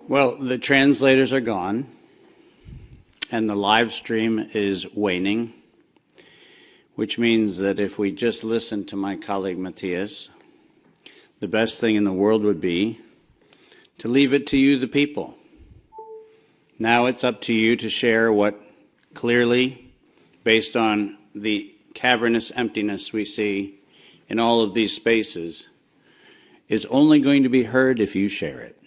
Well, the translators are gone, and the live stream is waning, which means that if we just listen to my colleague Matthias, the best thing in the world would be to leave it to you, the people. Now it's up to you to share what clearly, based on the cavernous emptiness we see in all of these spaces, is only going to be heard if you share it.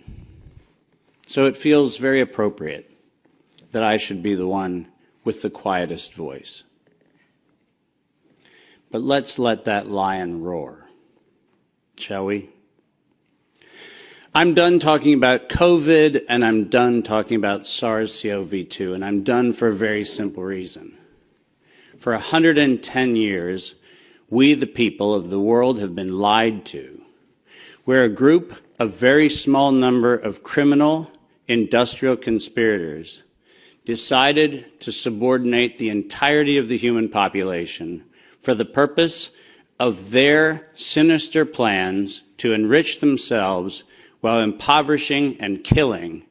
So it feels very appropriate that I should be the one with the quietest voice. But let's let that lion roar, shall we? I'm done talking about COVID, and I'm done talking about SARS-CoV-2, and I'm done for a very simple reason. For 110 years, we, the people of the world, have been lied to. We're a group, a very small number of criminal, industrial conspirators decided to subordinate the entirety of the human population for the purpose of their sinister plans to enrich themselves while impoverishing and killing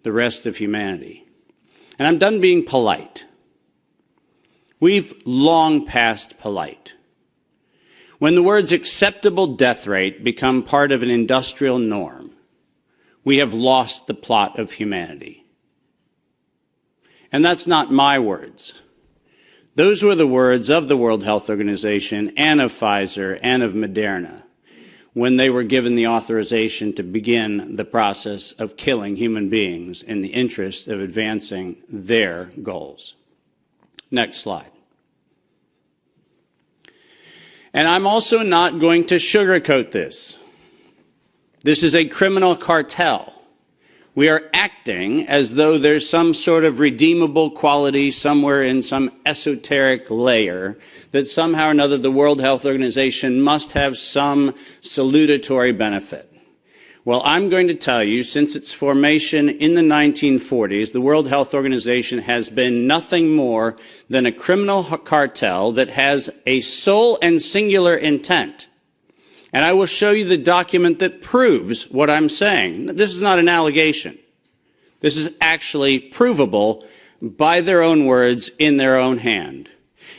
the rest of humanity. And I'm done being polite. We've long passed polite. When the words acceptable death rate become part of an industrial norm, we have lost the plot of humanity. And that's not my words. Those were the words of the World Health Organization and of Pfizer and of Moderna when they were given the authorization to begin the process of killing human beings in the interest of advancing their goals. Next slide. And I'm also not going to sugarcoat this. This is a criminal cartel. We are acting as though there's some sort of redeemable quality somewhere in some esoteric layer that somehow or another the World Health Organization must have some salutatory benefit. Well, I'm going to tell you, since its formation in the 1940s, the World Health Organization has been nothing more than a criminal cartel that has a sole and singular intent. And I will show you the document that proves what I'm saying. This is not an allegation. This is actually provable by their own words in their own hand.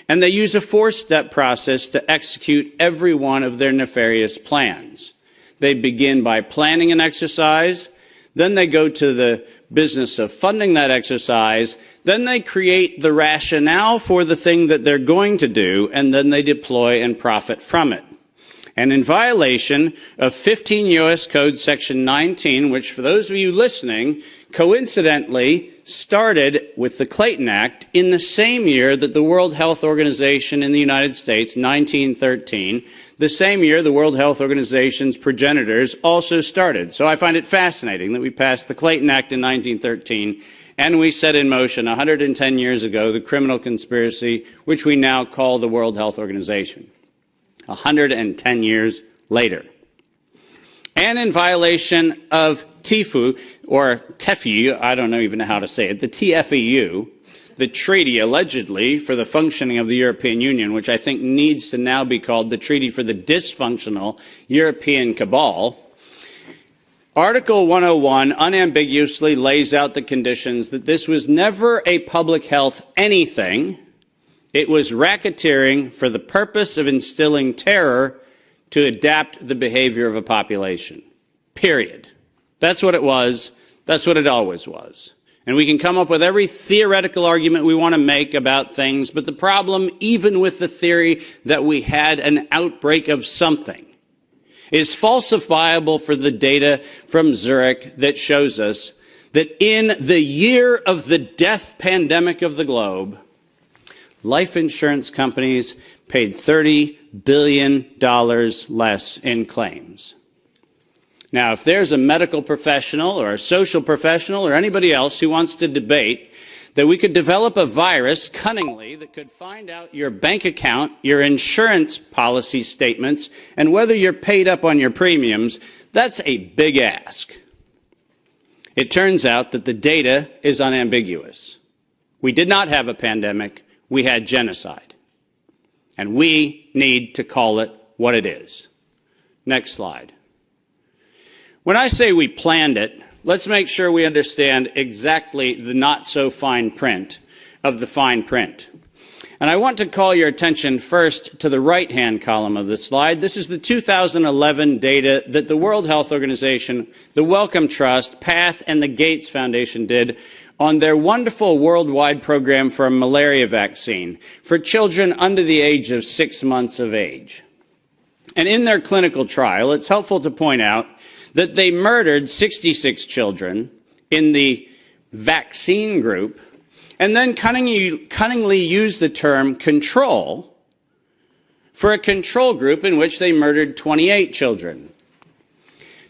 And they use a four-step process to execute every one of their nefarious plans. They begin by planning an exercise, then they go to the business of funding that exercise, then they create the rationale for the thing that they're going to do, and then they deploy and profit from it. And in violation of 15 U.S. Code Section 19, which for those of you listening, coincidentally started with the Clayton Act in the same year that the World Health Organization in the United States, 1913, the same year the World Health Organization's progenitors also started. So I find it fascinating that we passed the Clayton Act in 1913 and we set in motion 110 years ago the criminal conspiracy which we now call the World Health Organization. 110 years later. And in violation of TIFU, or TEFU, I don't even know how to say it, the TFEU, the treaty allegedly for the functioning of the European Union, which I think needs to now be called the Treaty for the Dysfunctional European Cabal. Article 101 unambiguously lays out the conditions that this was never a public health anything. It was racketeering for the purpose of instilling terror to adapt the behavior of a population. Period. That's what it was. That's what it always was. And we can come up with every theoretical argument we want to make about things, but the problem, even with the theory that we had an outbreak of something, is falsifiable for the data from Zurich that shows us that in the year of the death pandemic of the globe, life insurance companies paid $30 billion less in claims. Now, if there's a medical professional or a social professional or anybody else who wants to debate that we could develop a virus cunningly that could find out your bank account, your insurance policy statements, and whether you're paid up on your premiums, that's a big ask. It turns out that the data is unambiguous. We did not have a pandemic. We had genocide. And we need to call it what it is. Next slide. When I say we planned it, let's make sure we understand exactly the not-so-fine print of the fine print. And I want to call your attention first to the right-hand column of this slide. This is the 2011 data that the World Health Organization, the Wellcome Trust, PATH, and the Gates Foundation did on their wonderful worldwide program for a malaria vaccine for children under the age of 6 months of age. And in their clinical trial, it's helpful to point out that they murdered 66 children in the vaccine group and then cunningly used the term control for a control group in which they murdered 28 children.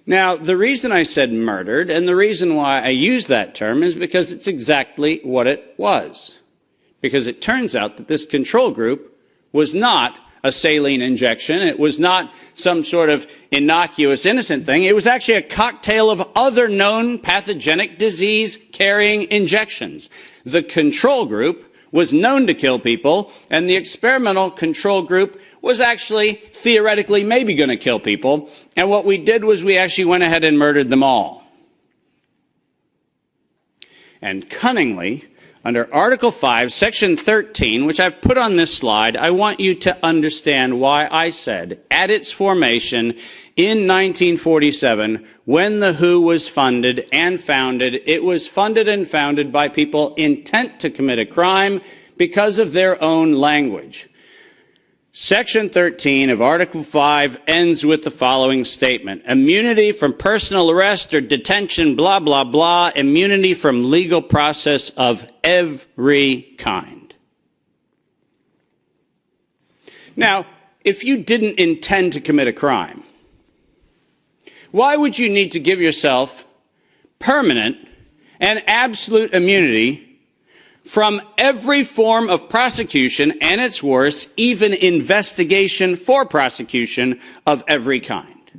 Now, the reason I said murdered, and the reason why I use that term, is because it's exactly what it was. Because it turns out that this control group was not a saline injection. It was not some sort of innocuous, innocent thing. It was actually a cocktail of other known pathogenic disease-carrying injections. The control group was known to kill people, and the experimental control group was actually theoretically maybe going to kill people. And what we did was we actually went ahead and murdered them all. And cunningly, under Article 5, Section 13, which I've put on this slide, I want you to understand why I said, at its formation in 1947, when the WHO was funded and founded, it was funded and founded by people intent to commit a crime because of their own language. Section 13 of Article 5 ends with the following statement: immunity from personal arrest or detention, blah, blah, blah, immunity from legal process of every kind. Now, if you didn't intend to commit a crime, why would you need to give yourself permanent and absolute immunity from every form of prosecution, and it's worse, even investigation for prosecution of every kind?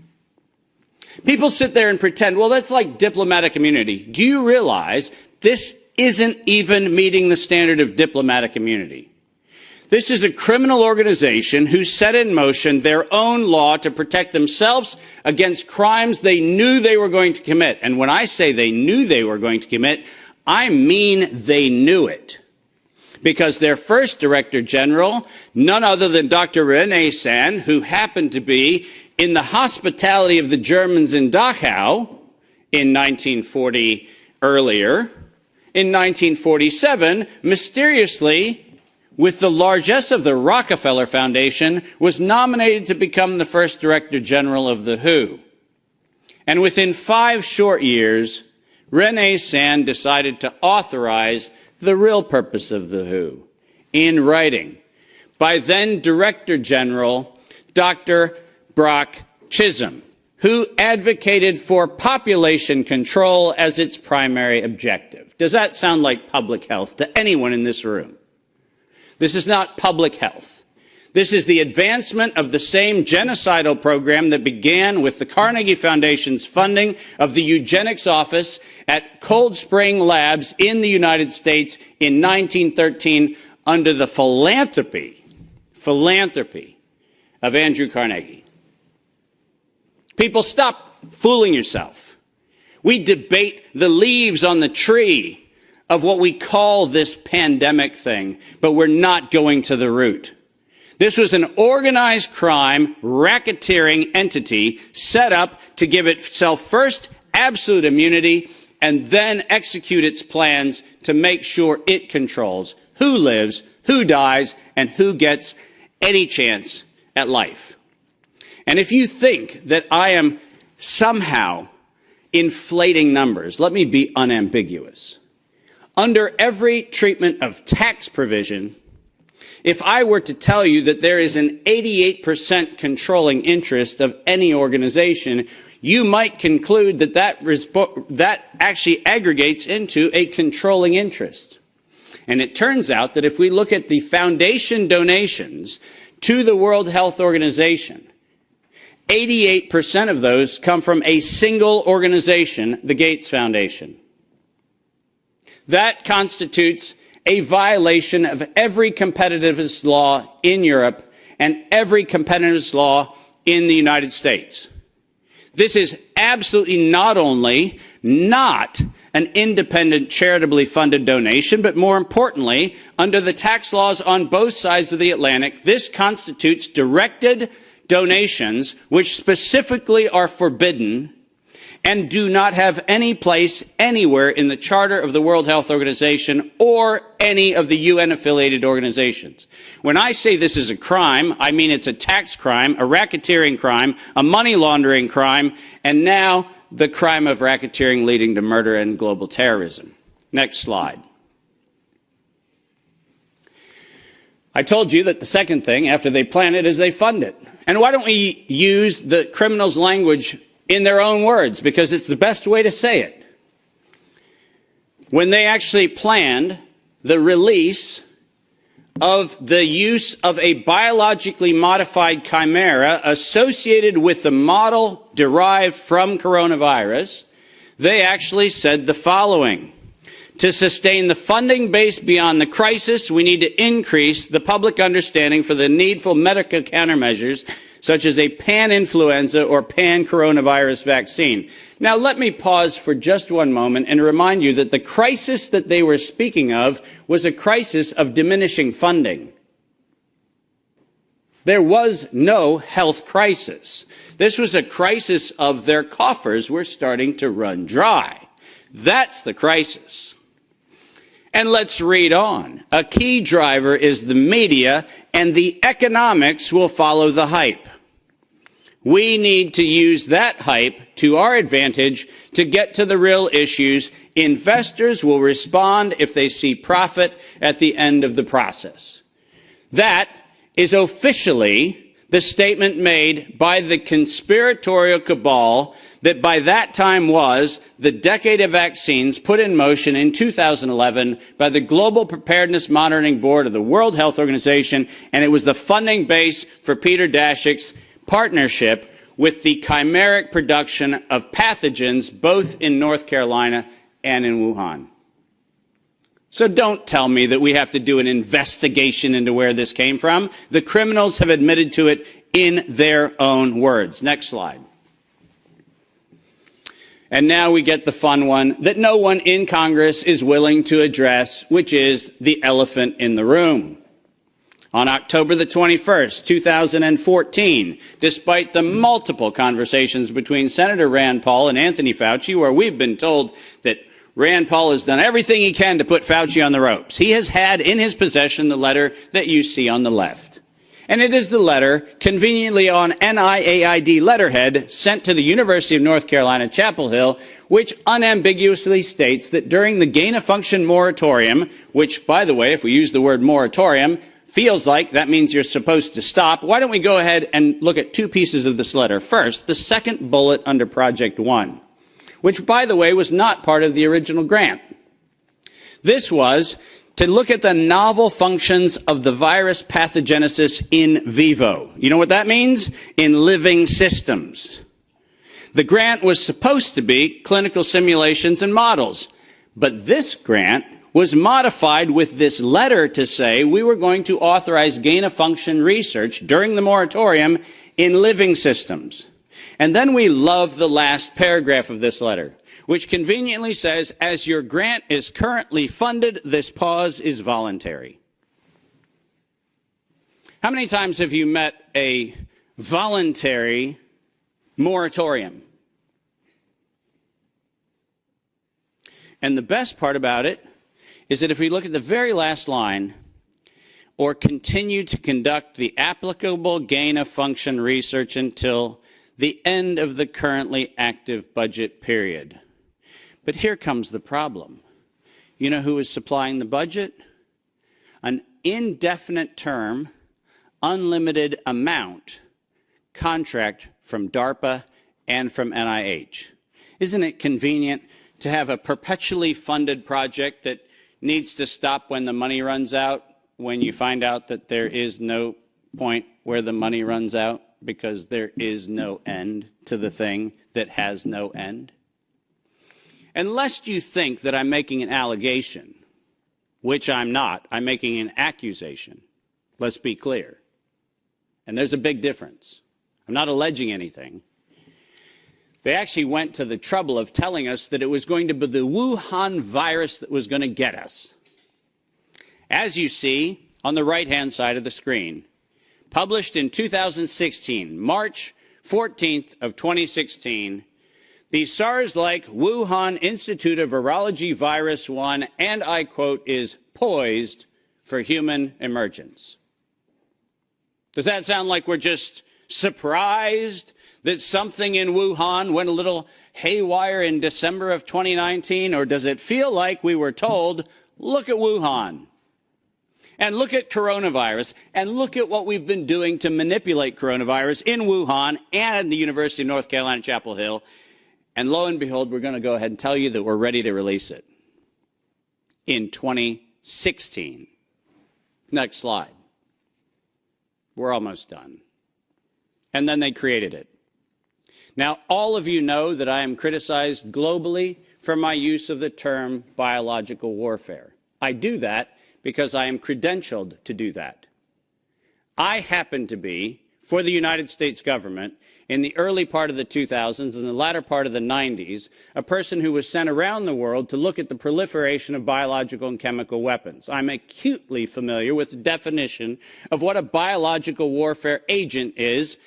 People sit there and pretend, well, that's like diplomatic immunity. Do you realize this isn't even meeting the standard of diplomatic immunity? This is a criminal organization who set in motion their own law to protect themselves against crimes they knew they were going to commit. And when I say they knew they were going to commit, I mean they knew it. Because their first Director General, none other than Dr. René Sand, who happened to be in the hospitality of the Germans in Dachau in 1940 earlier, in 1947, mysteriously, with the largesse of the Rockefeller Foundation, was nominated to become the first Director General of the WHO. And within 5 short years, René Sand decided to authorize the real purpose of the WHO in writing by then Director General Dr. Brock Chisholm, who advocated for population control as its primary objective. Does that sound like public health to anyone in this room? This is not public health. This is the advancement of the same genocidal program that began with the Carnegie Foundation's funding of the eugenics office at Cold Spring Labs in the United States in 1913 under the philanthropy of Andrew Carnegie. People, stop fooling yourself. We debate the leaves on the tree of what we call this pandemic thing, but we're not going to the root. This was an organized crime, racketeering entity set up to give itself first absolute immunity and then execute its plans to make sure it controls who lives, who dies, and who gets any chance at life. And if you think that I am somehow inflating numbers, let me be unambiguous. Under every treatment of tax provision, if I were to tell you that there is an 88% controlling interest of any organization, you might conclude that that actually aggregates into a controlling interest. And it turns out that if we look at the foundation donations to the World Health Organization, 88% of those come from a single organization, the Gates Foundation. That constitutes a violation of every competitiveness law in Europe and every competitiveness law in the United States. This is absolutely not only not an independent, charitably funded donation, but more importantly, under the tax laws on both sides of the Atlantic, this constitutes directed donations which specifically are forbidden and do not have any place anywhere in the Charter of the World Health Organization or any of the UN-affiliated organizations. When I say this is a crime, I mean it's a tax crime, a racketeering crime, a money laundering crime, and now the crime of racketeering leading to murder and global terrorism. Next slide. I told you that the second thing after they plan it is they fund it. And why don't we use the criminals' language in their own words, because it's the best way to say it. When they actually planned the release of the use of a biologically modified chimera associated with the model derived from coronavirus, they actually said the following: to sustain the funding base beyond the crisis, we need to increase the public understanding for the needful medical countermeasures such as a pan-influenza or pan-coronavirus vaccine. Now, let me pause for just one moment and remind you that the crisis that they were speaking of was a crisis of diminishing funding. There was no health crisis. This was a crisis of their coffers were starting to run dry. That's the crisis. And let's read on. A key driver is the media, and the economics will follow the hype. We need to use that hype to our advantage to get to the real issues. Investors will respond if they see profit at the end of the process. That is officially the statement made by the conspiratorial cabal that by that time was the decade of vaccines put in motion in 2011 by the Global Preparedness Monitoring Board of the World Health Organization, and it was the funding base for Peter Daszak's partnership with the chimeric production of pathogens both in North Carolina and in Wuhan. So don't tell me that we have to do an investigation into where this came from. The criminals have admitted to it in their own words. Next slide. And now we get the fun one that no one in Congress is willing to address, which is the elephant in the room. On October the 21st, 2014, despite the multiple conversations between Senator Rand Paul and Anthony Fauci, where we've been told that Rand Paul has done everything he can to put Fauci on the ropes, he has had in his possession the letter that you see on the left. And it is the letter conveniently on NIAID letterhead sent to the University of North Carolina, Chapel Hill, which unambiguously states that during the gain-of-function moratorium, which, by the way, if we use the word moratorium, feels like that means you're supposed to stop. Why don't we go ahead and look at two pieces of this letter. First, the second bullet under Project 1, which, by the way, was not part of the original grant. This was to look at the novel functions of the virus pathogenesis in vivo. You know what that means? In living systems. The grant was supposed to be clinical simulations and models, but this grant was modified with this letter to say we were going to authorize gain-of-function research during the moratorium in living systems. And then we love the last paragraph of this letter, which conveniently says, as your grant is currently funded, this pause is voluntary. How many times have you met a voluntary moratorium? And the best part about it is that if we look at the very last line, or continue to conduct the applicable gain-of-function research until the end of the currently active budget period. But here comes the problem. You know who is supplying the budget? An indefinite term, unlimited amount contract from DARPA and from NIH. Isn't it convenient to have a perpetually funded project that needs to stop when the money runs out, when you find out that there is no point where the money runs out because there is no end to the thing that has no end? And lest you think that I'm making an allegation, which I'm not, I'm making an accusation. Let's be clear. And there's a big difference. I'm not alleging anything. They actually went to the trouble of telling us that it was going to be the Wuhan virus that was going to get us. As you see on the right-hand side of the screen, published in 2016, March 14th of 2016, the SARS-like Wuhan Institute of Virology Virus 1, and I quote, is poised for human emergence. Does that sound like we're just surprised that something in Wuhan went a little haywire in December of 2019? Or does it feel like we were told, look at Wuhan, and look at coronavirus, and look at what we've been doing to manipulate coronavirus in Wuhan and the University of North Carolina, Chapel Hill, and lo and behold, we're going to go ahead and tell you that we're ready to release it in 2016. Next slide. We're almost done. And then they created it. Now, all of you know that I am criticized globally for my use of the term biological warfare. I do that because I am credentialed to do that. I happen to be, for the United States government, in the early part of the 2000s and the latter part of the 90s, a person who was sent around the world to look at the proliferation of biological and chemical weapons. I'm acutely familiar with the definition of what a biological warfare agent is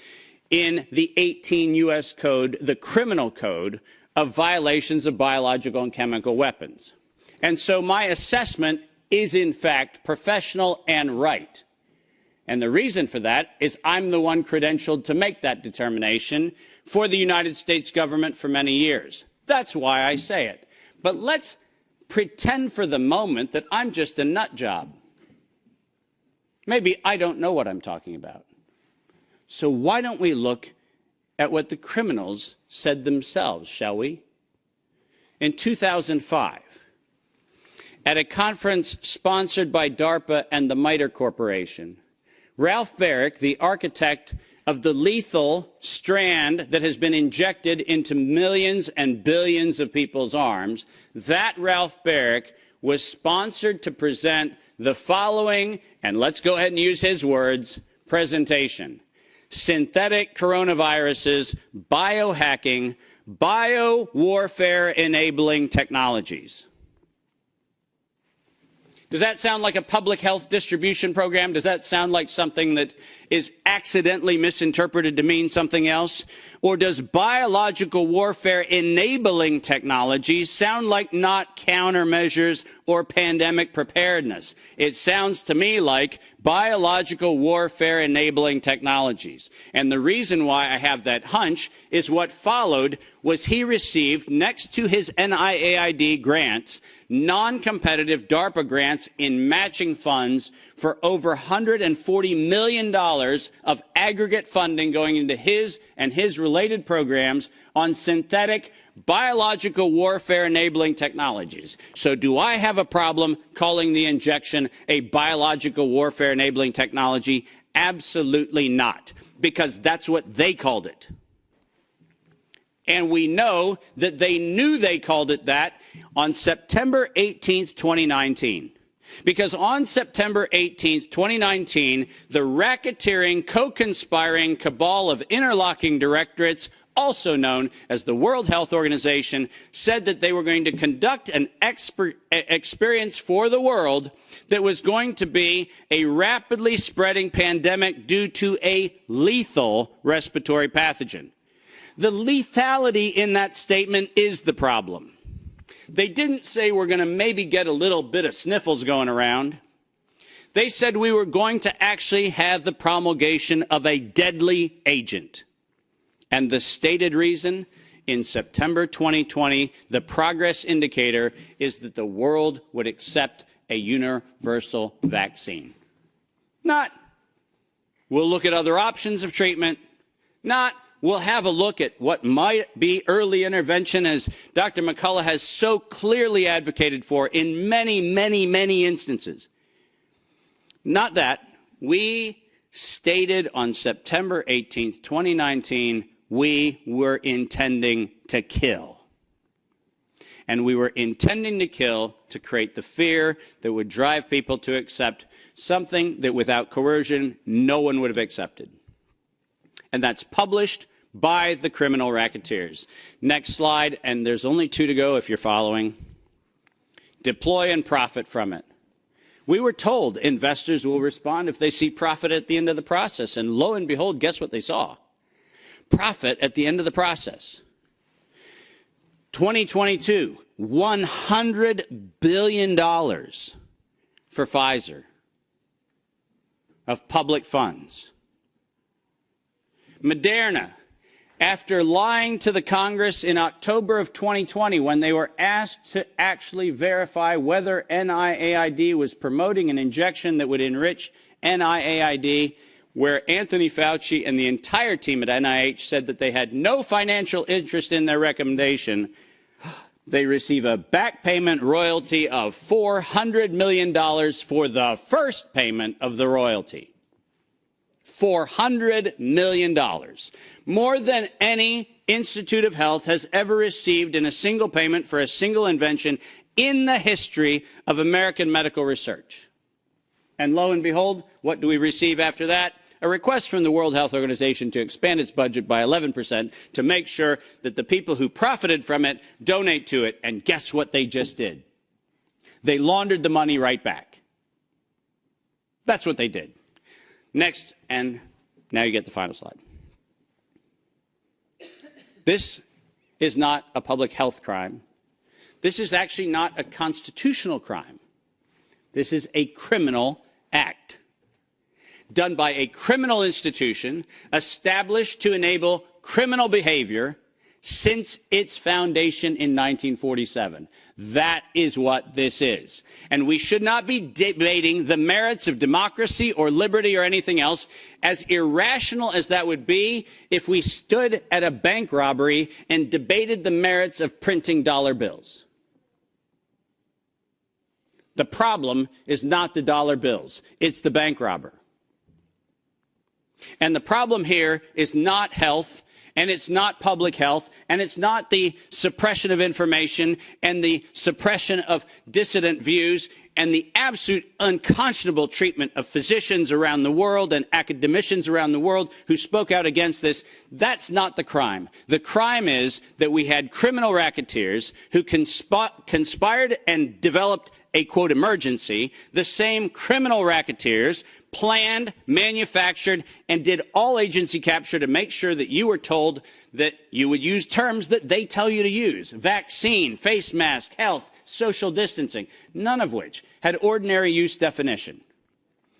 in the 18 U.S. Code, the criminal code of violations of biological and chemical weapons. And so my assessment is, in fact, professional and right. And the reason for that is I'm the one credentialed to make that determination for the United States government for many years. That's why I say it. But let's pretend for the moment that I'm just a nut job. Maybe I don't know what I'm talking about. So why don't we look at what the criminals said themselves, shall we? In 2005, at a conference sponsored by DARPA and the MITRE Corporation, Ralph Baric, the architect of the lethal strand that has been injected into millions and billions of people's arms, that Ralph Baric was sponsored to present the following, and let's go ahead and use his words, presentation: synthetic coronaviruses, biohacking, bio-warfare enabling technologies. Does that sound like a public health distribution program? Does that sound like something that is accidentally misinterpreted to mean something else? Or does biological warfare enabling technologies sound like not countermeasures or pandemic preparedness? It sounds to me like biological warfare enabling technologies. And the reason why I have that hunch is what followed was he received, next to his NIAID grants, non-competitive DARPA grants in matching funds for over $140 million of aggregate funding going into his and his related programs on synthetic biological warfare enabling technologies. So do I have a problem calling the injection a biological warfare enabling technology? Absolutely not, because that's what they called it. And we know that they knew they called it that on September 18th, 2019. Because on September 18th, 2019, the racketeering, co-conspiring cabal of interlocking directorates, also known as the World Health Organization, said that they were going to conduct an experience for the world that was going to be a rapidly spreading pandemic due to a lethal respiratory pathogen. The lethality in that statement is the problem. They didn't say we're going to maybe get a little bit of sniffles going around. They said we were going to actually have the promulgation of a deadly agent. And the stated reason, in September 2020, the progress indicator is that the world would accept a universal vaccine. Not, we'll look at other options of treatment. Not, we'll have a look at what might be early intervention, as Dr. McCullough has so clearly advocated for in many, many, many instances. Not that. We stated on September 18th, 2019, we were intending to kill. And we were intending to kill to create the fear that would drive people to accept something that without coercion, no one would have accepted. And that's published by the criminal racketeers. Next slide, and there's only 2 to go if you're following. Deploy and profit from it. We were told investors will respond if they see profit at the end of the process, and lo and behold, guess what they saw? Profit at the end of the process. 2022, $100 billion for Pfizer of public funds. Moderna, after lying to the Congress in October of 2020 when they were asked to actually verify whether NIAID was promoting an injection that would enrich NIAID, where Anthony Fauci and the entire team at NIH said that they had no financial interest in their recommendation, they receive a back payment royalty of $400 million for the first payment of the royalty. $400 million. More than any Institute of Health has ever received in a single payment for a single invention in the history of American medical research. And lo and behold, what do we receive after that? A request from the World Health Organization to expand its budget by 11% to make sure that the people who profited from it donate to it. And guess what they just did? They laundered the money right back. That's what they did. Next, and now you get the final slide. This is not a public health crime. This is actually not a constitutional crime. This is a criminal act done by a criminal institution established to enable criminal behavior since its foundation in 1947. That is what this is. And we should not be debating the merits of democracy or liberty or anything else, as irrational as that would be if we stood at a bank robbery and debated the merits of printing dollar bills. The problem is not the dollar bills, it's the bank robber. And the problem here is not health, and it's not public health, and it's not the suppression of information and the suppression of dissident views and the absolute unconscionable treatment of physicians around the world and academicians around the world who spoke out against this. That's not the crime. The crime is that we had criminal racketeers who conspired and developed a, quote, emergency. The same criminal racketeers planned, manufactured, and did all agency capture to make sure that you were told that you would use terms that they tell you to use. Vaccine, face mask, health, social distancing, none of which had ordinary use definition.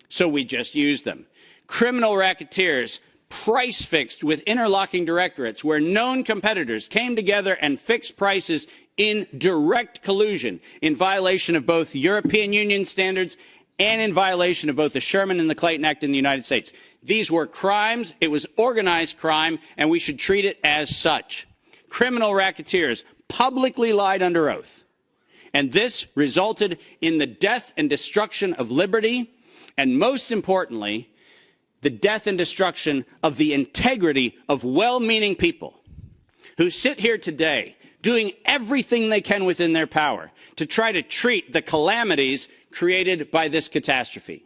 So we just used them. Criminal racketeers price fixed with interlocking directorates where known competitors came together and fixed prices in direct collusion in violation of both European Union standards and in violation of both the Sherman and the Clayton Act in the United States. These were crimes. It was organized crime, and we should treat it as such. Criminal racketeers publicly lied under oath, and this resulted in the death and destruction of liberty, and most importantly, the death and destruction of the integrity of well-meaning people who sit here today doing everything they can within their power to try to treat the calamities created by this catastrophe.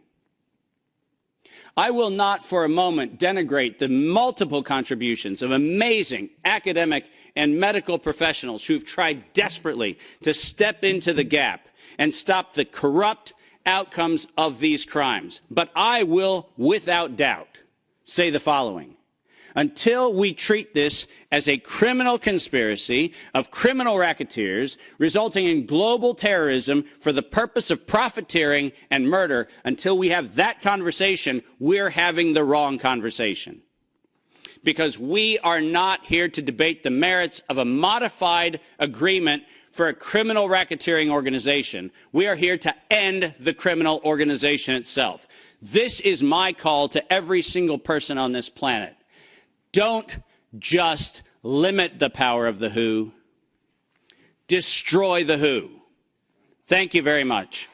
I will not for a moment denigrate the multiple contributions of amazing academic and medical professionals who've tried desperately to step into the gap and stop the corrupt outcomes of these crimes. But I will, without doubt, say the following. Until we treat this as a criminal conspiracy of criminal racketeers resulting in global terrorism for the purpose of profiteering and murder, until we have that conversation, we're having the wrong conversation. Because we are not here to debate the merits of a modified agreement for a criminal racketeering organization. We are here to end the criminal organization itself. This is my call to every single person on this planet. Don't just limit the power of the WHO. Destroy the WHO. Thank you very much.